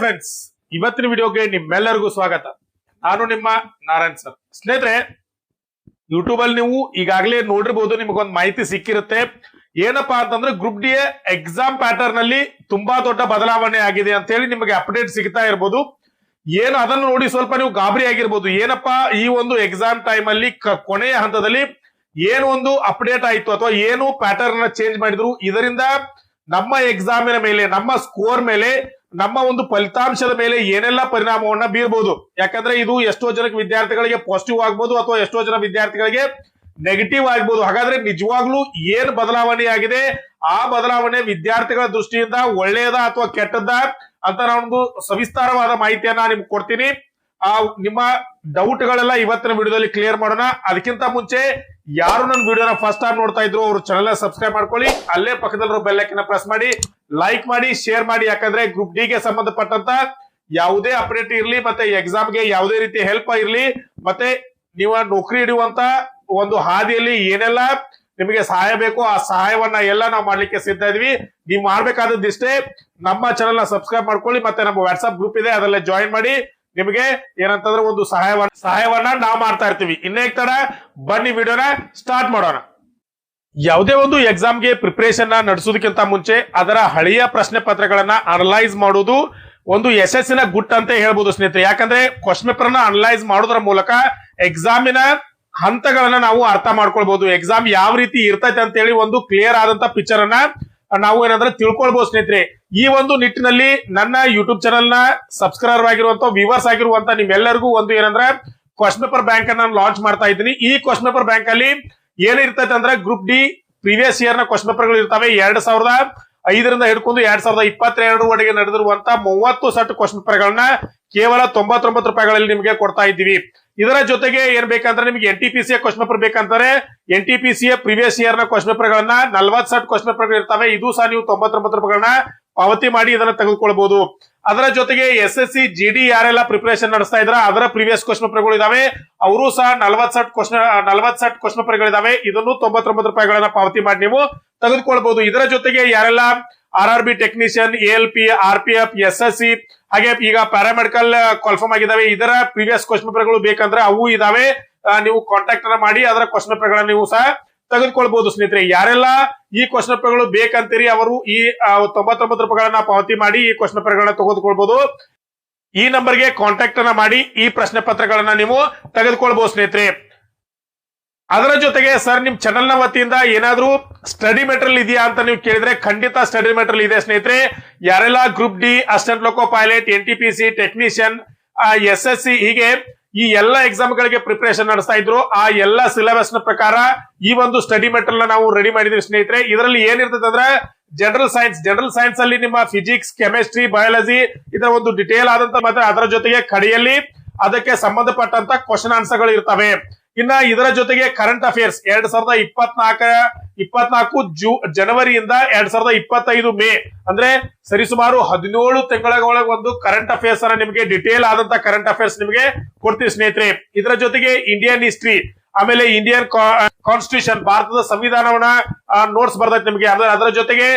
Friends, ಇವತ್ತಿನ ವಿಡಿಯೋಗೆ ನಿಮ್ಮೆಲ್ಲರಿಗೂ ಸ್ವಾಗತ. ನಾನು ನಿಮ್ಮ ನಾರಾಯಣ್ ಸರ್. ಸ್ನೇಹಿತರೆ, ಯೂಟ್ಯೂಬ್ ಅಲ್ಲಿ ನೀವು ಈಗಾಗಲೇ ನೋಡಿರ್ಬೋದು, ನಿಮಗೊಂದು ಮಾಹಿತಿ ಸಿಕ್ಕಿರುತ್ತೆ. ಏನಪ್ಪಾ ಅಂತಂದ್ರೆ ಗ್ರೂಪ್ ಡಿ ಎಕ್ಸಾಮ್ ಪ್ಯಾಟರ್ನ್ ಅಲ್ಲಿ ತುಂಬಾ ದೊಡ್ಡ ಬದಲಾವಣೆ ಆಗಿದೆ ಅಂತ ಹೇಳಿ ನಿಮಗೆ ಅಪ್ಡೇಟ್ ಸಿಗ್ತಾ ಇರ್ಬೋದು. ಏನು ಅದನ್ನು ನೋಡಿ ಸ್ವಲ್ಪ ನೀವು ಗಾಬರಿ ಆಗಿರ್ಬೋದು. ಏನಪ್ಪಾ ಈ ಒಂದು ಎಕ್ಸಾಮ್ ಟೈಮ್ ಅಲ್ಲಿ ಕೊನೆಯ ಹಂತದಲ್ಲಿ ಏನು ಒಂದು ಅಪ್ಡೇಟ್ ಆಯ್ತು ಅಥವಾ ಏನು ಪ್ಯಾಟರ್ನ್ ಚೇಂಜ್ ಮಾಡಿದ್ರು, ಇದರಿಂದ ನಮ್ಮ ಎಕ್ಸಾಮಿನ ಮೇಲೆ, ನಮ್ಮ ಸ್ಕೋರ್ ಮೇಲೆ, ನಮ್ಮ ಒಂದು ಫಲಿತಾಂಶದ ಮೇಲೆ ಏನೆಲ್ಲ ಪರಿಣಾಮವನ್ನ ಬೀರಬಹುದು. ಯಾಕಂದ್ರೆ ಇದು ಎಷ್ಟೋ ಜನಕ್ಕೆ ವಿದ್ಯಾರ್ಥಿಗಳಿಗೆ ಪಾಸಿಟಿವ್ ಆಗ್ಬೋದು ಅಥವಾ ಎಷ್ಟೋ ಜನ ವಿದ್ಯಾರ್ಥಿಗಳಿಗೆ ನೆಗೆಟಿವ್ ಆಗ್ಬೋದು. ಹಾಗಾದ್ರೆ ನಿಜವಾಗ್ಲೂ ಏನ್ ಬದಲಾವಣೆ ಆಗಿದೆ, ಆ ಬದಲಾವಣೆ ವಿದ್ಯಾರ್ಥಿಗಳ ದೃಷ್ಟಿಯಿಂದ ಒಳ್ಳೆಯದ ಅಥವಾ ಕೆಟ್ಟದ್ದ ಅಂತ ನಾನೊಂದು ಸವಿಸ್ತಾರವಾದ ಮಾಹಿತಿಯನ್ನ ನಿಮ್ಗೆ ಕೊಡ್ತೀನಿ. ನಿಮ್ಮ ಡೌಟ್ ಗಳೆಲ್ಲ ಇವತ್ತಿನ ವಿಡಿಯೋದಲ್ಲಿ ಕ್ಲಿಯರ್ ಮಾಡೋಣ. ಅದಕ್ಕಿಂತ ಮುಂಚೆ ಯಾರು ನನ್ನ ವಿಡಿಯೋನ ಫಸ್ಟ್ ಟೈಮ್ ನೋಡ್ತಾ ಇದ್ರು ಅವರು ಚಾನೆಲ್ ಸಬ್ಸ್ಕ್ರೈಬ್ ಮಾಡ್ಕೊಳ್ಳಿ. ಅಲ್ಲೇ ಪಕ್ಕದಲ್ಲಿರೋ ಬೆಲ್ ಐಕಾನ್ ಪ್ರೆಸ್ ಮಾಡಿ, ಲೈಕ್ ಮಾಡಿ, ಶೇರ್ ಮಾಡಿ. ಯಾಕಂದ್ರೆ ಗ್ರೂಪ್ ಡಿ ಗೆ ಸಂಬಂಧಪಟ್ಟಂತ ಯಾವುದೇ ಅಪ್ಡೇಟ್ ಇರ್ಲಿ, ಮತ್ತೆ ಎಕ್ಸಾಮ್ ಗೆ ಯಾವುದೇ ರೀತಿ ಹೆಲ್ಪ್ ಇರ್ಲಿ, ಮತ್ತೆ ನೀವು ನೌಕರಿ ಹಿಡಿಯುವಂತ ಒಂದು ಹಾದಿಯಲ್ಲಿ ಏನೆಲ್ಲ ನಿಮಗೆ ಸಹಾಯ ಬೇಕು, ಆ ಸಹಾಯವನ್ನ ಎಲ್ಲ ನಾವು ಮಾಡ್ಲಿಕ್ಕೆ ಸಿದ್ಧ ಇದೀವಿ. ನೀವು ಮಾಡ್ಬೇಕಾದದ್ದಿಷ್ಟೇ, ನಮ್ಮ ಚಾನೆಲ್ ನ ಸಬ್ಸ್ಕ್ರೈಬ್ ಮಾಡ್ಕೊಳ್ಳಿ, ಮತ್ತೆ ನಮ್ಮ ವಾಟ್ಸ್ಆಪ್ ಗ್ರೂಪ್ ಇದೆ, ಅದರಲ್ಲೇ ಜಾಯಿನ್ ಮಾಡಿ. ನಿಮಗೆ ಏನಂತಂದ್ರೆ ಒಂದು ಸಹಾಯವನ್ನ ನಾವು ಮಾಡ್ತಾ ಇರ್ತೀವಿ. ಇನ್ನೇ ತರ ಬನ್ನಿ ವಿಡಿಯೋನ ಸ್ಟಾರ್ಟ್ ಮಾಡೋಣ. ಯಾವುದೇ ಒಂದು ಎಕ್ಸಾಮ್ಗೆ ಪ್ರಿಪರೇಷನ್ ನಡೆಸೋದಕ್ಕಿಂತ ಮುಂಚೆ ಅದರ ಹಳೆಯ ಪ್ರಶ್ನೆ ಪತ್ರಗಳನ್ನ ಅನಲೈಸ್ ಮಾಡುವುದು ಒಂದು ಯಶಸ್ಸಿನ ಗುಟ್ ಅಂತ ಹೇಳ್ಬೋದು ಸ್ನೇಹಿತರೆ. ಯಾಕಂದ್ರೆ ಕ್ವಶನ್ ಪೇಪರ್ ನ ಅನಲೈಸ್ ಮಾಡೋದ್ರ ಮೂಲಕ ಎಕ್ಸಾಮಿನ ಹಂತಗಳನ್ನ ನಾವು ಅರ್ಥ ಮಾಡ್ಕೊಳ್ಬಹುದು. ಎಕ್ಸಾಮ್ ಯಾವ ರೀತಿ ಇರ್ತೈತೆ ಅಂತ ಹೇಳಿ ಒಂದು ಕ್ಲಿಯರ್ ಆದಂತ ಪಿಕ್ಚರ್ ಅನ್ನ ನಾವು ಏನಂದ್ರೆ ತಿಳ್ಕೊಳ್ಬಹುದು ಸ್ನೇಹಿತರೆ. ಈ ಒಂದು ನಿಟ್ಟಿನಲ್ಲಿ ನನ್ನ ಯೂಟ್ಯೂಬ್ ಚಾನೆಲ್ ನ ಸಬ್ಸ್ಕ್ರೈಬರ್ ಆಗಿರುವಂತ ವ್ಯೂವರ್ಸ್ ಆಗಿರುವಂತ ನಿಮ್ಮೆಲ್ಲರಿಗೂ ಒಂದು ಏನಂದ್ರೆ ಕ್ವಶನ್ ಪೇಪರ್ ಬ್ಯಾಂಕ್ ಅನ್ನ ಲಾಂಚ್ ಮಾಡ್ತಾ ಇದ್ದೀನಿ. ಈ ಕ್ವಶನ್ ಪೇಪರ್ ಬ್ಯಾಂಕ್ ಅಲ್ಲಿ ಏನಿರ್ತೈತೆ ಅಂದ್ರೆ ಗ್ರೂಪ್ ಡಿ ಪ್ರೀವಿಯಸ್ ಇಯರ್ ನ ಕ್ವಶನ್ ಪೇಪರ್ ಗಳು ಇರ್ತವೆ. 2005ರಿಂದ ಹಿಡ್ಕೊಂಡು 2022 ನಡೆದಿರುವಂತ 30 ಸೆಟ್ ಕ್ವಶನ್ ಪೇಪರ್ ಗಳನ್ನ ಕೇವಲ 99 ರೂಪಾಯಿಗಳಲ್ಲಿ ನಿಮಗೆ ಕೊಡ್ತಾ ಇದ್ದೀವಿ. ಇದರ ಜೊತೆಗೆ ಏನ್ ಬೇಕಂದ್ರೆ ನಿಮಗೆ NTPC ಕ್ವಶನ್ ಪೇಪರ್ ಬೇಕಂತಾರೆ, NTPC ಪ್ರೀವಿಯಸ್ ಇಯರ್ ನ ಕ್ವಶನ್ ಪೇಪರ್ ಗಳನ್ನ 40 ಸೆಟ್ ಕ್ವಶನ್ ಪೇಪರ್ ಇರ್ತವೆ. ಇದು ಸಹ ನೀವು 99 ರೂಪಾಯಿಗಳನ್ನ ಪಾವತಿ ಮಾಡಿ ಇದನ್ನ ತೆಗೆದುಕೊಳ್ಬಹುದು. ಅದರ ಜೊತೆಗೆ SSC GD ಯಾರೆಲ್ಲ ಪ್ರಿಪರೇಷನ್ ನಡೆಸ್ತಾ ಇದ್ರ ಅದರ ಪ್ರೀವಿಯಸ್ ಕ್ವಶನ್ ಪೇಪರ್ ಗಳು ಇದಾವೆ. ಅವರು ಸಹ 40 ಸೆಟ್ ಕ್ವಶನ್ ಪೇಪರ್ ಗಳಿದಾವೆ. ಇದನ್ನು 99 ರೂಪಾಯಿಗಳನ್ನ ಪಾವತಿ ಮಾಡಿ ನೀವು ತೆಗೆದುಕೊಳ್ಬಹುದು. ಇದರ ಜೊತೆಗೆ ಯಾರೆಲ್ಲ RRB technician, ALP, RPF, SSC ಹಾಗೆ ಈಗ ಪ್ಯಾರಾಮೆಡಿಕಲ್ ಕಾಲ್ಫಾರ್ಮ್ ಆಗಿದಾವೆ, ಇದರ ಪ್ರೀವಿಯಸ್ ಕ್ವಶನ್ ಪೇಪರ್ ಗಳು ಬೇಕಂದ್ರೆ ಅವು ಇದಾವೆ. ನೀವು ಕಾಂಟ್ಯಾಕ್ಟ್ ಅನ್ನ ಮಾಡಿ ಅದರ ಕ್ವಶನ್ ಪೇಪರ್ ಗಳನ್ನ ನೀವು ಸಹ ತೆಗೆದುಕೊಳ್ಬಹುದು ಸ್ನೇಹಿತರೆ. ಯಾರೆಲ್ಲ ಈ ಕ್ವಶನ್ ಪೇಪರ್ ಗಳು ಬೇಕಂತೀರಿ ಅವರು ಈ 99 ರೂಪಾಯಿಗಳನ್ನ ಪಾವತಿ ಮಾಡಿ ಈ ಕ್ವಶನ್ ಪೇಪರ್ ಗಳನ್ನ ತೆಗೆದುಕೊಳ್ಬಹುದು. ಈ ನಂಬರ್ಗೆ ಕಾಂಟ್ಯಾಕ್ಟ್ ಅನ್ನ ಮಾಡಿ ಈ ಪ್ರಶ್ನೆ ಪತ್ರಗಳನ್ನ ನೀವು ತೆಗೆದುಕೊಳ್ಬಹುದು ಸ್ನೇಹಿತರೆ. ಅದರ ಜೊತೆಗೆ ಸರ್ ನಿಮ್ ಚಾನೆಲ್ ನ ವತಿಯಿಂದ ಏನಾದ್ರೂ ಸ್ಟಡಿ ಮೆಟೀರಿಯಲ್ ಇದೆಯಾ ಅಂತ ನೀವು ಕೇಳಿದ್ರೆ ಖಂಡಿತ ಸ್ಟಡಿ ಮೆಟೀರಿಯಲ್ ಇದೆ ಸ್ನೇಹಿತರೆ. ಯಾರೆಲ್ಲ ಗ್ರೂಪ್ ಡಿ, ಅಸಿಸ್ಟೆಂಟ್ ಲೋಕೋ ಪೈಲಟ್, NTPC ಟೆಕ್ನಿಷಿಯನ್, SSC ಹೀಗೆ ಈ ಎಲ್ಲ ಎಕ್ಸಾಮ್ ಗಳಿಗೆ ಪ್ರಿಪರೇಷನ್ ನಡೆಸ್ತಾ ಇದ್ರು ಆ ಎಲ್ಲ ಸಿಲೆಬಸ್ ನ ಪ್ರಕಾರ ಈ ಒಂದು ಸ್ಟಡಿ ಮೆಟೀರಿಯಲ್ ನಾವು ರೆಡಿ ಮಾಡಿದೀವಿ ಸ್ನೇಹಿತರೆ. ಇದರಲ್ಲಿ ಏನಿರ್ತದೆ ಅಂದ್ರೆ ಜನರಲ್ ಸೈನ್ಸ್ ಅಲ್ಲಿ ನಿಮ್ಮ ಫಿಸಿಕ್ಸ್, ಕೆಮಿಸ್ಟ್ರಿ, ಬಯಾಲಜಿ ಇದರ ಒಂದು ಡಿಟೇಲ್ ಆದಂತ ಮತ್ತೆ ಅದರ ಜೊತೆಗೆ ಕಡೆಯಲ್ಲಿ ಅದಕ್ಕೆ ಸಂಬಂಧಪಟ್ಟಂತ ಕ್ವಶನ್ ಆನ್ಸರ್ ಗಳು ಇರ್ತವೆ. ಇನ್ನ ಇದರ ಜೊತೆಗೆ ಕರೆಂಟ್ ಅಫೇರ್ಸ್ 2024 ಜನವರಿಯಿಂದ 2025 ಮೇ ಅಂದ್ರೆ ಸರಿಸುಮಾರು 17 ತಿಂಗಳ ಒಳಗೆ ಒಂದು ಕರೆಂಟ್ ಅಫೇರ್ಸ್ ಅನ್ನ ನಿಮಗೆ ಡಿಟೇಲ್ ಆದಂತ ಕರೆಂಟ್ ಅಫೇರ್ಸ್ ನಿಮಗೆ ಕೊಡ್ತೀವಿ ಸ್ನೇಹಿತರೆ. ಇದರ ಜೊತೆಗೆ ಇಂಡಿಯನ್ ಹಿಸ್ಟ್ರಿ, ಆಮೇಲೆ ಇಂಡಿಯನ್ ಕಾನ್ಸ್ಟಿಟ್ಯೂಷನ್, ಭಾರತದ ಸಂವಿಧಾನವನ್ನ ನೋಟ್ಸ್ ಬರ್ತೈತೆ ನಿಮಗೆ. ಅದರ ಜೊತೆಗೆ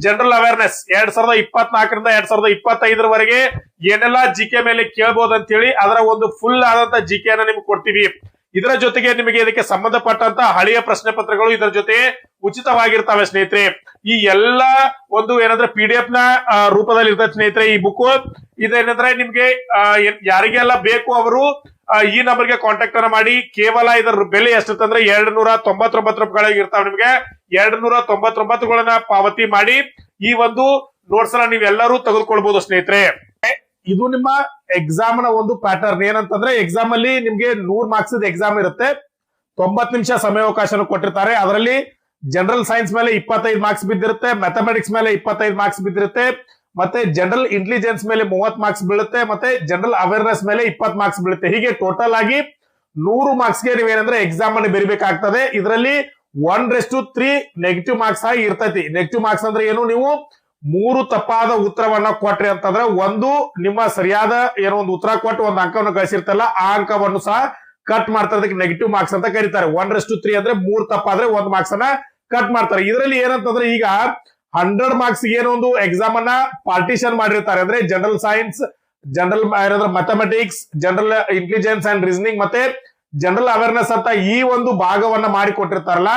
ಜನರಲ್ ಅವೇರ್ನೆಸ್ 2024ರಿಂದ 2025 ಏನೆಲ್ಲ GK ಮೇಲೆ ಕೇಳಬಹುದು ಅಂತ ಹೇಳಿ ಅದರ ಒಂದು ಫುಲ್ ಆದಂತ GK ಅನ್ನ ನಿಮ್ಗೆ ಕೊಡ್ತೀವಿ. ಇದರ ಜೊತೆಗೆ ನಿಮಗೆ ಇದಕ್ಕೆ ಸಂಬಂಧಪಟ್ಟಂತ ಹಳೆಯ ಪ್ರಶ್ನೆ ಪತ್ರಗಳು ಇದರ ಜೊತೆ ಉಚಿತವಾಗಿರ್ತವೆ ಸ್ನೇಹಿತರೆ. ಈ ಎಲ್ಲ ಒಂದು ಏನಂದ್ರೆ PDF ನ ರೂಪದಲ್ಲಿ ಇರ್ತದೆ ಸ್ನೇಹಿತರೆ ಈ ಬುಕ್. ಇದೇನಂದ್ರೆ ನಿಮ್ಗೆ ಯಾರಿಗೆಲ್ಲ ಬೇಕು ಅವರು ಈ ನಂಬರ್ಗೆ ಕಾಂಟ್ಯಾಕ್ಟ್ ಅನ್ನ ಮಾಡಿ. ಕೇವಲ ಇದರ ಬೆಲೆ ಎಷ್ಟಿರ್ತಂದ್ರೆ 299 ರೂಪಾಯಿಗಳಿಗೆ ಇರ್ತಾವೆ. ನಿಮ್ಗೆ 299ಗಳನ್ನ ಪಾವತಿ ಮಾಡಿ ಈ ಒಂದು ನೋಟ್ಸ್ ಅನ್ನ ನೀವೆಲ್ಲರೂ ತೆಗೆದುಕೊಳ್ಬಹುದು ಸ್ನೇಹಿತರೆ. ಇದು ನಿಮ್ಮ ಎಕ್ಸಾಮ್ ನ ಒಂದು ಪ್ಯಾಟರ್ನ್. ಏನಂತಂದ್ರೆ ಎಕ್ಸಾಮ್ ಅಲ್ಲಿ ನಿಮ್ಗೆ 100 ಮಾರ್ಕ್ಸ್ ಎಕ್ಸಾಮ್ ಇರುತ್ತೆ, 90 ನಿಮಿಷ ಸಮಯಾವಕಾಶ ಕೊಟ್ಟಿರ್ತಾರೆ. ಅದರಲ್ಲಿ ಜನರಲ್ ಸೈನ್ಸ್ ಮೇಲೆ 25 ಮಾರ್ಕ್ಸ್ ಬಿದ್ದಿರುತ್ತೆ, ಮ್ಯಾಥಮೆಟಿಕ್ಸ್ ಮೇಲೆ 25 ಮಾರ್ಕ್ಸ್ ಬಿದ್ದಿರುತ್ತೆ, ಮತ್ತೆ ಜನರಲ್ ಇಂಟೆಲಿಜೆನ್ಸ್ ಮೇಲೆ 30 ಮಾರ್ಕ್ಸ್ ಬೀಳುತ್ತೆ, ಮತ್ತೆ ಜನರಲ್ ಅವೇರ್ನೆಸ್ ಮೇಲೆ 20 ಮಾರ್ಕ್ಸ್ ಬೀಳುತ್ತೆ. ಹೀಗೆ ಟೋಟಲ್ ಆಗಿ 100 ಮಾರ್ಕ್ಸ್ಗೆ ನೀವೇನಂದ್ರೆ ಎಕ್ಸಾಮ್ ಅನ್ನು ಬರೀಬೇಕಾಗ್ತದೆ. ಇದರಲ್ಲಿ 1:3 ನೆಗೆಟಿವ್ ಮಾರ್ಕ್ಸ್ ಆಗಿ ಇರ್ತೈತಿ. ನೆಗೆಟಿವ್ ಮಾರ್ಕ್ಸ್ ಅಂದ್ರೆ ಏನು, ನೀವು 3 ತಪ್ಪಾದ ಉತ್ತರವನ್ನ ಕೊಟ್ರಿ ಅಂತಂದ್ರೆ ಒಂದು ನಿಮ್ಮ ಸರಿಯಾದ ಏನೋ ಒಂದು ಉತ್ತರ ಕೊಟ್ಟು ಒಂದು ಅಂಕವನ್ನು ಗಳಿಸಿರ್ತಲ್ಲ ಆ ಅಂಕವನ್ನು ಸಹ ಕಟ್ ಮಾಡ್ತಾರೆ. ಅದಕ್ಕೆ ನೆಗೆಟಿವ್ ಮಾರ್ಕ್ಸ್ ಅಂತ ಕರೀತಾರೆ. 1:3 ಅಂದ್ರೆ 3 ತಪ್ಪಾದ್ರೆ 1 ಮಾರ್ಕ್ಸ್ ಅನ್ನ ಕಟ್ ಮಾಡ್ತಾರೆ. ಇದರಲ್ಲಿ ಏನಂತಂದ್ರೆ ಈಗ 100 ಮಾರ್ಕ್ಸ್ ಏನೊಂದು ಎಕ್ಸಾಮ್ ಅನ್ನ ಪಾರ್ಟಿಷನ್ ಮಾಡಿರ್ತಾರೆ. ಅಂದ್ರೆ ಜನರಲ್ ಸೈನ್ಸ್ ಜನರಲ್ ಏನಾದ್ರೆ mathematics, general intelligence and reasoning ಮತ್ತೆ ಜನರಲ್ ಅವೇರ್ನೆಸ್ ಅಂತ ಈ ಒಂದು ಭಾಗವನ್ನ ಮಾಡಿ ಕೊಟ್ಟಿರ್ತಾರಲ್ಲ,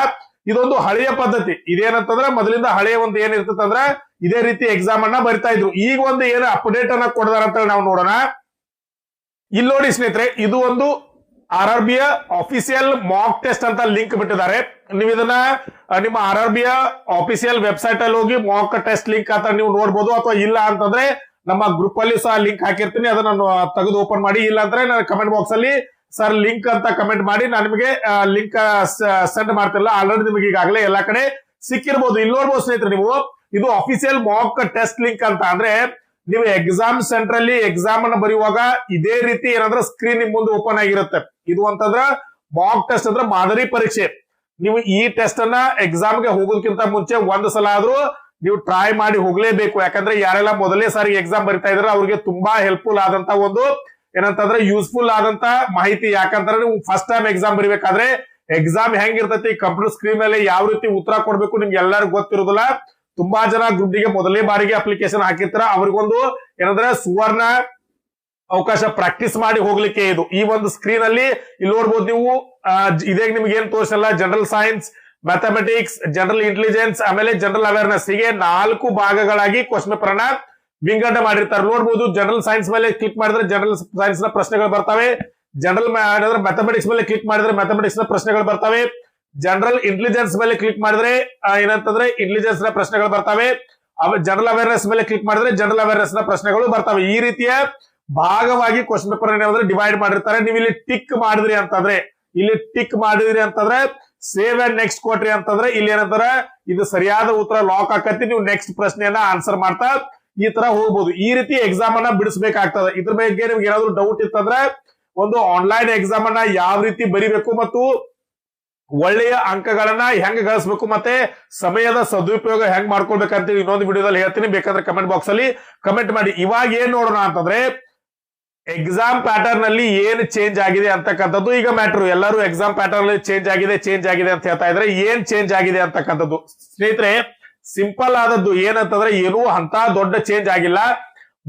ಇದೊಂದು ಹಳೆಯ ಪದ್ಧತಿ. ಇದೇನಂತಂದ್ರೆ ಮೊದಲಿಂದ ಹಳೆಯ ಒಂದು ಏನ್ ಇರ್ತದಂದ್ರ ಇದೇ ರೀತಿ ಎಕ್ಸಾಮ್ ಅನ್ನ ಬರಿತಾ ಇದ್ರು. ಈಗ ಒಂದು ಏನು ಅಪ್ಡೇಟ್ ಅನ್ನ ಕೊಡ್ತಾರ ಅಂತ ನಾವು ನೋಡೋಣ. ಇಲ್ಲಿ ನೋಡಿ ಸ್ನೇಹಿತರೆ, ಇದು ಒಂದು RRB ಆಫಿಸಿಯಲ್ ಮಾಕ್ ಟೆಸ್ಟ್ ಅಂತ ಲಿಂಕ್ ಬಿಟ್ಟಿದ್ದಾರೆ. ನೀವು ಇದನ್ನ ನಿಮ್ಮ RRB ಆಫಿಸಿಯಲ್ ವೆಬ್ಸೈಟ್ ಅಲ್ಲಿ ಹೋಗಿ ಮಾಕ್ ಟೆಸ್ಟ್ ಲಿಂಕ್ ಅಂತ ನೀವು ನೋಡ್ಬೋದು. ಅಥವಾ ಇಲ್ಲ ಅಂತಂದ್ರೆ ನಮ್ಮ ಗ್ರೂಪ್ ಅಲ್ಲಿ ಸಹ ಲಿಂಕ್ ಹಾಕಿರ್ತೀನಿ, ಅದನ್ನ ತೆಗೆದು ಓಪನ್ ಮಾಡಿ. ಇಲ್ಲ ಅಂದ್ರೆ ನಾನು ಕಮೆಂಟ್ ಬಾಕ್ಸ್ ಅಲ್ಲಿ ಸರ್ ಲಿಂಕ್ ಅಂತ ಕಮೆಂಟ್ ಮಾಡಿ ನಾನು ನಿಮಗೆ ಲಿಂಕ್ ಸೆಂಡ್ ಮಾಡ್ತಿಲ್ಲ. ಆಲ್ರೆಡಿ ನಿಮಗೆ ಈಗಾಗಲೇ ಎಲ್ಲಾ ಕಡೆ ಸಿಕ್ಕಿರ್ಬೋದು. ಇಲ್ಲಿ ನೋಡ್ಬೋದು ಸ್ನೇಹಿತರೆ, ನೀವು ಇದು ಅಫಿಸಿಯಲ್ ಮಾಕ್ ಟೆಸ್ಟ್ ಲಿಂಕ್ ಅಂತ. ಅಂದ್ರೆ ನೀವು ಎಕ್ಸಾಮ್ ಸೆಂಟರ್ ಅಲ್ಲಿ ಎಕ್ಸಾಮ್ ಅನ್ನ ಬರೆಯುವಾಗ ಇದೇ ರೀತಿ ಏನಂದ್ರೆ ಸ್ಕ್ರೀನ್ ನಿಮ್ ಮುಂದೆ ಓಪನ್ ಆಗಿರುತ್ತೆ. ಇದು ಅಂತಂದ್ರ ಮಾಕ್ ಟೆಸ್ಟ್ ಅಂದ್ರೆ ಮಾದರಿ ಪರೀಕ್ಷೆ. ನೀವು ಈ ಟೆಸ್ಟ್ ಅನ್ನ ಎಕ್ಸಾಮ್ ಗೆ ಹೋಗೋದಕ್ಕಿಂತ ಮುಂಚೆ ಒಂದು ಸಲ ಆದ್ರೂ ನೀವು ಟ್ರೈ ಮಾಡಿ ಹೋಗ್ಲೇಬೇಕು. ಯಾಕಂದ್ರೆ ಯಾರೆಲ್ಲ ಮೊದಲೇ ಸಾರಿ ಎಕ್ಸಾಮ್ ಬರಿತಾ ಇದ್ರೆ ಅವ್ರಿಗೆ ತುಂಬಾ ಹೆಲ್ಪ್ಫುಲ್ ಆದಂತ ಒಂದು ಏನಂತಂದ್ರೆ ಯೂಸ್ಫುಲ್ ಆದಂತ ಮಾಹಿತಿ. ಯಾಕಂದ್ರೆ ನೀವು ಫಸ್ಟ್ ಟೈಮ್ ಎಕ್ಸಾಮ್ ಬರಿಬೇಕಾದ್ರೆ ಎಕ್ಸಾಮ್ ಹೆಂಗಿರ್ತೈತಿ, ಕಂಪ್ಯೂಟರ್ ಸ್ಕ್ರೀನ್ ಮೇಲೆ ಯಾವ ರೀತಿ ಉತ್ತರ ಕೊಡ್ಬೇಕು ನಿಮ್ಗೆ ಎಲ್ಲರಿಗೂ ಗೊತ್ತಿರೋದಿಲ್ಲ. ತುಂಬಾ ಜನ ಗ್ರೂಪ್ ಡಿಗೆ ಮೊದಲೇ ಬಾರಿಗೆ ಅಪ್ಲಿಕೇಶನ್ ಹಾಕಿರ್ತಾರ. ಅವ್ರಿಗೊಂದು ಏನಂದ್ರೆ ಸುವರ್ಣ ಅವಕಾಶ ಪ್ರಾಕ್ಟೀಸ್ ಮಾಡಿ ಹೋಗ್ಲಿಕ್ಕೆ ಇದು. ಈ ಒಂದು ಸ್ಕ್ರೀನ್ ಅಲ್ಲಿ ಇಲ್ಲಿ ನೋಡ್ಬೋದು ನೀವು. ಇದೇ ನಿಮ್ಗೆ ಏನ್ ತೋರಿಸಲ್ಲ, general science, mathematics, general intelligence, ಆಮೇಲೆ ಜನರಲ್ ಅವೇರ್ನೆಸ್, ಹೀಗೆ 4 ಭಾಗಗಳಾಗಿ ಕ್ವಶನ್ ಪೇಪರ್ ಅನ್ನ ವಿಂಗಡಣೆ ಮಾಡಿರ್ತಾರೆ. ನೋಡ್ಬೋದು, ಜನರಲ್ ಸೈನ್ಸ್ ಮೇಲೆ ಕ್ಲಿಕ್ ಮಾಡಿದ್ರೆ ಜನರಲ್ ಸೈನ್ಸ್ ನ ಪ್ರಶ್ನೆಗಳು ಬರ್ತವೆ. ಜನರಲ್ ಮ್ಯಾಥಮೆಟಿಕ್ಸ್ ಮೇಲೆ ಕ್ಲಿಕ್ ಮಾಡಿದ್ರೆ ಮ್ಯಾಥಮೆಟಿಕ್ಸ್ ನ ಪ್ರಶ್ನೆಗಳು ಬರ್ತವೆ. ಜನರಲ್ ಇಂಟೆಲಿಜೆನ್ಸ್ ಮೇಲೆ ಕ್ಲಿಕ್ ಮಾಡಿದ್ರೆ ಏನಂತಂದ್ರೆ ಇಂಟೆಲಿಜೆನ್ಸ್ ನ ಪ್ರಶ್ನೆಗಳು ಬರ್ತವೆ. ಜನರಲ್ ಅವೇರ್ನೆಸ್ ಮೇಲೆ ಕ್ಲಿಕ್ ಮಾಡಿದ್ರೆ ಜನರಲ್ ಅವೇರ್ನೆಸ್ ನ ಪ್ರಶ್ನೆಗಳು ಬರ್ತವೆ. ಈ ರೀತಿಯ ಭಾಗವಾಗಿ ಕ್ವಶನ್ ಪೇಪರ್ ಏನಾದ್ರೆ ಡಿವೈಡ್ ಮಾಡಿರ್ತಾರೆ. ನೀವು ಇಲ್ಲಿ ಟಿಕ್ ಮಾಡಿದ್ರಿ ಅಂತಂದ್ರೆ ಸೇವ್ ಅಂಡ್ ನೆಕ್ಸ್ಟ್ ಕೊಟ್ರಿ ಅಂತಂದ್ರೆ ಇಲ್ಲಿ ಏನಂತಾರೆ ಇದು ಸರಿಯಾದ ಉತ್ತರ ಲಾಕ್ ಆಕತಿ. ನೀವು ನೆಕ್ಸ್ಟ್ ಪ್ರಶ್ನೆಯನ್ನ ಆನ್ಸರ್ ಮಾಡ್ತಾ ಈ ತರ ಹೋಗ್ಬೋದು. ಈ ರೀತಿ ಎಕ್ಸಾಮ್ ಅನ್ನ ಬಿಡಿಸಬೇಕಾಗ್ತದೆ. ಇದ್ರ ಬಗ್ಗೆ ನಿಮ್ಗೆ ಏನಾದ್ರು ಡೌಟ್ ಇತ್ತಂದ್ರೆ ಒಂದು ಆನ್ಲೈನ್ ಎಕ್ಸಾಮ್ ಅನ್ನ ಯಾವ ರೀತಿ ಬರಿಬೇಕು ಮತ್ತು ಒಳ್ಳೆಯ ಅಂಕಗಳನ್ನ ಹೆಂಗ್ ಗಳಿಸಬೇಕು ಮತ್ತೆ ಸಮಯದ ಸದುಪಯೋಗ ಹೆಂಗ್ ಮಾಡ್ಕೊಳ್ಬೇಕಂತ ಇನ್ನೊಂದು ವಿಡಿಯೋದಲ್ಲಿ ಹೇಳ್ತೀನಿ. ಬೇಕಾದ್ರೆ ಕಮೆಂಟ್ ಬಾಕ್ಸ್ ಅಲ್ಲಿ ಕಮೆಂಟ್ ಮಾಡಿ. ಇವಾಗ ಏನ್ ನೋಡೋಣ ಅಂತಂದ್ರೆ ಎಕ್ಸಾಮ್ ಪ್ಯಾಟರ್ನ್ ಅಲ್ಲಿ ಏನ್ ಚೇಂಜ್ ಆಗಿದೆ ಅಂತಕ್ಕಂಥದ್ದು ಈಗ ಮ್ಯಾಟ್ರು. ಎಲ್ಲರೂ ಎಕ್ಸಾಮ್ ಪ್ಯಾಟರ್ನ್ ಅಲ್ಲಿ ಚೇಂಜ್ ಆಗಿದೆ ಅಂತ ಹೇಳ್ತಾ ಇದ್ರೆ ಏನ್ ಚೇಂಜ್ ಆಗಿದೆ ಅಂತಕ್ಕಂಥದ್ದು ಸ್ನೇಹಿತರೆ ಸಿಂಪಲ್ ಆದದ್ದು ಏನಂತಂದ್ರೆ ಏನೂ ಅಂತ ದೊಡ್ಡ ಚೇಂಜ್ ಆಗಿಲ್ಲ.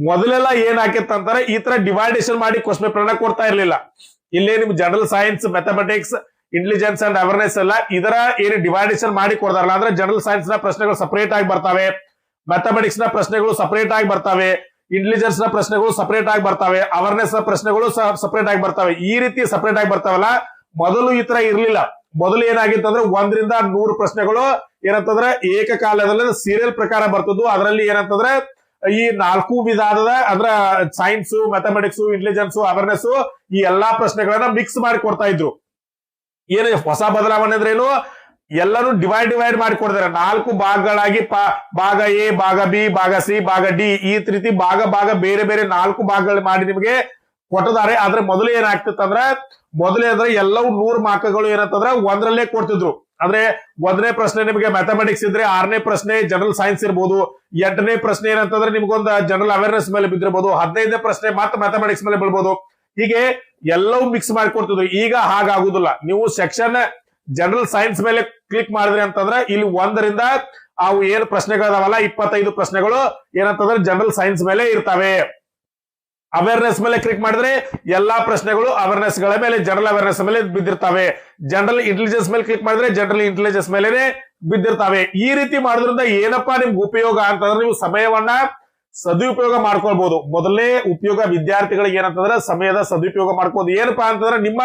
ಮೊದಲೆಲ್ಲ ಏನ್ ಹಾಕಿತ್ತಂತಾರೆ ಈ ತರ ಡಿವೈಡೇಷನ್ ಮಾಡಿ ಕ್ವಶನ್ ಪೇಪರ್ ಕೊಡ್ತಾ ಇರ್ಲಿಲ್ಲ. ಇಲ್ಲೇ ನಿಮ್ general science, mathematics, intelligence and awareness ಎಲ್ಲ ಇದರ ಏನು ಡಿವೈಡೇಷನ್ ಮಾಡಿ ಕೊಡ್ತಾರಲ್ಲ, ಅಂದ್ರೆ ಜನರಲ್ ಸೈನ್ಸ್ ನ ಪ್ರಶ್ನೆಗಳು ಸಪರೇಟ್ ಆಗಿ ಬರ್ತವೆ, ಮ್ಯಾಥಮೆಟಿಕ್ಸ್ ನ ಪ್ರಶ್ನೆಗಳು ಸಪರೇಟ್ ಆಗಿ ಬರ್ತವೆ, ಇಂಟೆಲಿಜೆನ್ಸ್ ನ ಪ್ರಶ್ನೆಗಳು ಸಪರೇಟ್ ಆಗಿ ಬರ್ತವೆ, ಅವೇರ್ನೆಸ್ ನ ಪ್ರಶ್ನೆಗಳು ಸಪರೇಟ್ ಆಗಿ ಬರ್ತವೆ. ಈ ರೀತಿ ಸಪರೇಟ್ ಆಗಿ ಬರ್ತಾವಲ್ಲ, ಮೊದಲು ಈ ತರ ಇರ್ಲಿಲ್ಲ. ಮೊದಲು ಏನಾಗಿತ್ತು ಅಂದ್ರೆ 1 ರಿಂದ 100 ಪ್ರಶ್ನೆಗಳು ಏನಂತಂದ್ರೆ ಏಕಕಾಲದಲ್ಲಿ ಸೀರಿಯಲ್ ಪ್ರಕಾರ ಬರ್ತದ್ದು. ಅದರಲ್ಲಿ ಏನಂತಂದ್ರೆ ಈ 4 ವಿಧಾನದ ಅಂದ್ರೆ ಸೈನ್ಸ್, ಮ್ಯಾಥಮೆಟಿಕ್ಸ್, ಇಂಟೆಲಿಜೆನ್ಸ್, ಅವೇರ್ನೆಸ್ ಈ ಎಲ್ಲಾ ಪ್ರಶ್ನೆಗಳನ್ನ ಮಿಕ್ಸ್ ಮಾಡಿ ಕೊಡ್ತಾ ಇದ್ರು. ಏನು ಹೊಸ ಬದಲಾವಣೆ ಅಂದ್ರೆ ಏನು, ಎಲ್ಲಾನು ಡಿವೈಡ್ ಮಾಡಿ ಕೊಡ್ತಾರೆ 4 ಭಾಗಗಳಾಗಿ. ಭಾಗ ಎ, ಭಾಗ ಬಿ, ಭಾಗ ಸಿ, ಭಾಗ ಡಿ, ಈ ರೀತಿ ಭಾಗ ಬೇರೆ 4 ಭಾಗಗಳು ಮಾಡಿ ನಿಮಗೆ ಕೊಟ್ಟಿದ್ದಾರೆ. ಆದ್ರೆ ಮೊದಲು ಏನಾಗ್ತಿತ್ತು ಅಂದ್ರೆ ಎಲ್ಲವೂ 100 ಮಾರ್ಕ್ಗಳು ಏನಂತಂದ್ರೆ 1ರಲ್ಲೇ ಕೊಡ್ತಿದ್ರು. ಅಂದ್ರೆ 1ನೇ ಪ್ರಶ್ನೆ ನಿಮಗೆ ಮ್ಯಾಥಮೆಟಿಕ್ಸ್ ಇದ್ರೆ 6ನೇ ಪ್ರಶ್ನೆ ಜನರಲ್ ಸೈನ್ಸ್ ಇರ್ಬೋದು, 8ನೇ ಪ್ರಶ್ನೆ ಏನಂತಂದ್ರೆ ನಿಮ್ಗೊಂದು ಜನರಲ್ ಅವೇರ್ನೆಸ್ ಮೇಲೆ ಬಿದ್ದಿರ್ಬೋದು, 15ನೇ ಪ್ರಶ್ನೆ ಮತ್ತೆ ಮ್ಯಾಥಮೆಟಿಕ್ಸ್ ಮೇಲೆ ಬೀಳ್ಬೋದು. ಹೀಗೆ ಎಲ್ಲವೂ ಮಿಕ್ಸ್ ಮಾಡಿ ಕೊಡ್ತಿದ್ರು. ಈಗ ಹಾಗಾಗುದಿಲ್ಲ. ನೀವು ಸೆಕ್ಷನ್ ಜನರಲ್ ಸೈನ್ಸ್ ಮೇಲೆ ಕ್ಲಿಕ್ ಮಾಡಿದ್ರಿ ಅಂತಂದ್ರೆ ಇಲ್ಲಿ 1 ರಿಂದ ಅವು ಏನ್ ಪ್ರಶ್ನೆಗಳದಾವಲ್ಲ 25 ಪ್ರಶ್ನೆಗಳು ಏನಂತಂದ್ರೆ ಜನರಲ್ ಸೈನ್ಸ್ ಮೇಲೆ ಇರ್ತವೆ. ಅವೇರ್ನೆಸ್ ಮೇಲೆ ಕ್ಲಿಕ್ ಮಾಡಿದ್ರೆ ಎಲ್ಲಾ ಪ್ರಶ್ನೆಗಳು ಅವೇರ್ನೆಸ್ ಗಳ ಮೇಲೆ, ಜನರಲ್ ಅವೇರ್ನೆಸ್ ಮೇಲೆ ಬಿದ್ದಿರ್ತವೆ. ಜನರಲ್ ಇಂಟೆಲಿಜೆನ್ಸ್ ಮೇಲೆ ಕ್ಲಿಕ್ ಮಾಡಿದ್ರೆ ಜನರಲ್ ಇಂಟೆಲಿಜೆನ್ಸ್ ಮೇಲೆ ಬಿದ್ದಿರ್ತವೆ. ಈ ರೀತಿ ಮಾಡೋದ್ರಿಂದ ಏನಪ್ಪಾ ನಿಮ್ಗೆ ಉಪಯೋಗ ಅಂತಂದ್ರೆ ನೀವು ಸಮಯವನ್ನ ಸದುಪಯೋಗ ಮಾಡ್ಕೊಳ್ಬಹುದು. ಮೊದಲನೇ ಉಪಯೋಗ ವಿದ್ಯಾರ್ಥಿಗಳಿಗೆ ಏನಂತಂದ್ರೆ ಸಮಯದ ಸದುಪಯೋಗ ಮಾಡ್ಕೋಬಹುದು. ಏನಪ್ಪಾ ಅಂತಂದ್ರೆ ನಿಮ್ಮ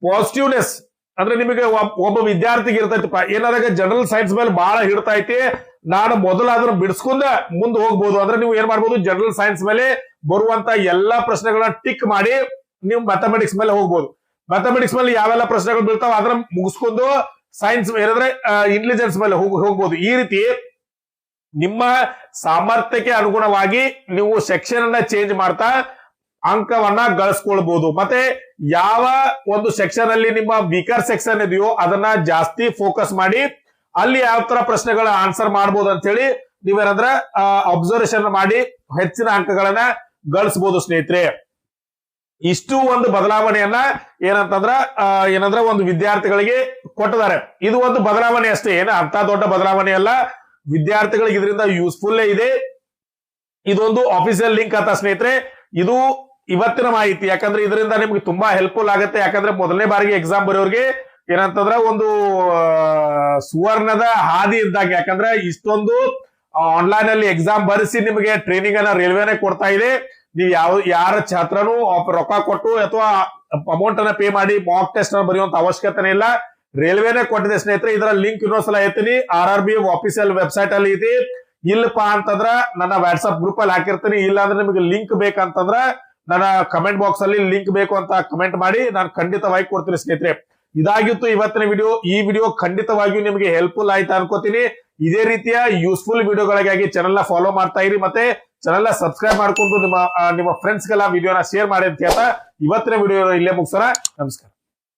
ಪಾಸಿಟಿವ್ನೆಸ್ ಅಂದ್ರೆ ನಿಮಗೆ ಒಬ್ಬ ವಿದ್ಯಾರ್ಥಿಗೆ ಇರ್ತೈತಿಪ್ಪ ಏನಾದಾಗ ಜನರಲ್ ಸೈನ್ಸ್ ಮೇಲೆ ಬಹಳ ಹಿಡ್ತಾ ಐತಿ, ನಾನು ಮೊದಲು ಅದನ್ನ ಬಿಡಿಸ್ಕೊಂಡ ಮುಂದೆ ಹೋಗ್ಬೋದು ಅಂದ್ರೆ ನೀವು ಏನ್ ಮಾಡ್ಬೋದು, ಜನರಲ್ ಸೈನ್ಸ್ ಮೇಲೆ ಬರುವಂತ ಎಲ್ಲಾ ಪ್ರಶ್ನೆಗಳನ್ನ ಟಿಕ್ ಮಾಡಿ ನೀವು ಮ್ಯಾಥಮೆಟಿಕ್ಸ್ ಮೇಲೆ ಹೋಗ್ಬೋದು. ಮ್ಯಾಥಮೆಟಿಕ್ಸ್ ಮೇಲೆ ಯಾವೆಲ್ಲ ಪ್ರಶ್ನೆಗಳು ಬೀಳ್ತಾವ ಅದನ್ನ ಮುಗಿಸ್ಕೊಂಡು ಸೈನ್ಸ್ ಏನಂದ್ರೆ ಇಂಟೆಲಿಜೆನ್ಸ್ ಮೇಲೆ ಹೋಗ್ಬೋದು. ಈ ರೀತಿ ನಿಮ್ಮ ಸಾಮರ್ಥ್ಯಕ್ಕೆ ಅನುಗುಣವಾಗಿ ನೀವು ಸೆಕ್ಷನ್ ಅನ್ನ ಚೇಂಜ್ ಮಾಡ್ತಾ ಅಂಕವನ್ನ ಗಳಿಸ್ಕೊಳ್ಬಹುದು. ಮತ್ತೆ ಯಾವ ಒಂದು ಸೆಕ್ಷನ್ ಅಲ್ಲಿ ನಿಮ್ಮ ವೀಕರ್ ಸೆಕ್ಷನ್ ಇದೆಯೋ ಅದನ್ನ ಜಾಸ್ತಿ ಫೋಕಸ್ ಮಾಡಿ ಅಲ್ಲಿ ಯಾವ ತರ ಪ್ರಶ್ನೆಗಳ ಆನ್ಸರ್ ಮಾಡಬಹುದು ಅಂತ ಹೇಳಿ ನೀವೇನಂದ್ರ ಅಬ್ಸರ್ವೇಷನ್ ಮಾಡಿ ಹೆಚ್ಚಿನ ಅಂಕಗಳನ್ನ ಗಳಿಸಬಹುದು. ಸ್ನೇಹಿತರೆ, ಇಷ್ಟು ಒಂದು ಬದಲಾವಣೆಯನ್ನ ಏನಂದ್ರೆ ಒಂದು ವಿದ್ಯಾರ್ಥಿಗಳಿಗೆ ಕೊಟ್ಟಿದ್ದಾರೆ. ಇದು ಒಂದು ಬದಲಾವಣೆ ಅಷ್ಟೇ, ಏನು ಅಂತ ದೊಡ್ಡ ಬದಲಾವಣೆ ಅಲ್ಲ. ವಿದ್ಯಾರ್ಥಿಗಳಿಗೆ ಇದರಿಂದ ಯೂಸ್ಫುಲ್ ಇದೆ. ಇದೊಂದು ಆಫಿಸಿಯಲ್ ಲಿಂಕ್ ಅಂತ ಸ್ನೇಹಿತರೆ. ಇದು ಇವತ್ತಿನ ಮಾಹಿತಿ. ಯಾಕಂದ್ರೆ ಇದರಿಂದ ನಿಮ್ಗೆ ತುಂಬಾ ಹೆಲ್ಪ್ಫುಲ್ ಆಗುತ್ತೆ. ಯಾಕಂದ್ರೆ ಮೊದಲನೇ ಬಾರಿಗೆ ಎಕ್ಸಾಮ್ ಬರೋರಿಗೆ ಏನಂತಂದ್ರ ಒಂದು ಸುವರ್ಣದ ಹಾದಿ ಇದ್ದಾಗ. ಯಾಕಂದ್ರೆ ಇಷ್ಟೊಂದು ಆನ್ಲೈನ್ ಅಲ್ಲಿ ಎಕ್ಸಾಮ್ ಬರೆಸಿ ನಿಮಗೆ ಟ್ರೈನಿಂಗ್ ಅನ್ನ ರೈಲ್ವೆನೆ ಕೊಡ್ತಾ ಇದೆ. ನೀವು ಯಾರ ಛಾತ್ರನು ರೊಕ್ಕ ಕೊಟ್ಟು ಅಥವಾ ಅಮೌಂಟ್ ಅನ್ನ ಪೇ ಮಾಡಿ ಮಾಕ್ ಟೆಸ್ಟ್ ಅನ್ನ ಬರೆಯುವಂತ ಅವಶ್ಯಕತೆ ಇಲ್ಲ. ರೈಲ್ವೆನೆ ಕೊಟ್ಟಿದೆ ಸ್ನೇಹಿತರೆ. ಇದರ ಲಿಂಕ್ ಇನ್ನೊಂದ್ಸಲ ಹೇಳ್ತೀನಿ, RRB ಆಫೀಸಿಯಲ್ ವೆಬ್ಸೈಟ್ ಅಲ್ಲಿ ಇದೆ. ಇಲ್ಲಪ್ಪ ಅಂತಂದ್ರ ನನ್ನ ವಾಟ್ಸ್ಆಪ್ ಗ್ರೂಪ್ ಅಲ್ಲಿ ಹಾಕಿರ್ತೀನಿ. ಇಲ್ಲ ಅಂದ್ರೆ ನಿಮಗೆ ಲಿಂಕ್ ಬೇಕಂತಂದ್ರ ನನ್ನ ಕಮೆಂಟ್ ಬಾಕ್ಸ್ ಅಲ್ಲಿ ಲಿಂಕ್ ಬೇಕು ಅಂತ ಕಮೆಂಟ್ ಮಾಡಿ, ನಾನು ಖಂಡಿತವಾಗಿ ಕೊಡ್ತೀನಿ ಸ್ನೇಹಿತರೆ. ಇದಾಗಿತ್ತು ಇವತ್ತಿನ ವಿಡಿಯೋ. ಈ ವಿಡಿಯೋ ಖಂಡಿತವಾಗಿಯೂ ನಿಮಗೆ ಹೆಲ್ಪ್ಫುಲ್ ಆಯ್ತಾ ಅನ್ಕೋತೀನಿ. ಇದೇ ರೀತಿಯ ಯೂಸ್ಫುಲ್ ವಿಡಿಯೋಗಳಿಗಾಗಿ ಚಾನೆಲ್ ನ ಫಾಲೋ ಮಾಡ್ತಾ ಇರಿ, ಮತ್ತೆ ಚಾನೆಲ್ ನ ಸಬ್ಸ್ಕ್ರೈಬ್ ಮಾಡ್ಕೊಂಡು ನಿಮ್ಮ ಫ್ರೆಂಡ್ಸ್ ಗೆಲ್ಲ ವಿಡಿಯೋನ ಶೇರ್ ಮಾಡಿ ಅಂತ ಹೇಳ್ತಾ ಇವತ್ತಿನ ವಿಡಿಯೋ ಇಲ್ಲೇ ಮುಗಿಸೋಣ. ನಮಸ್ಕಾರ.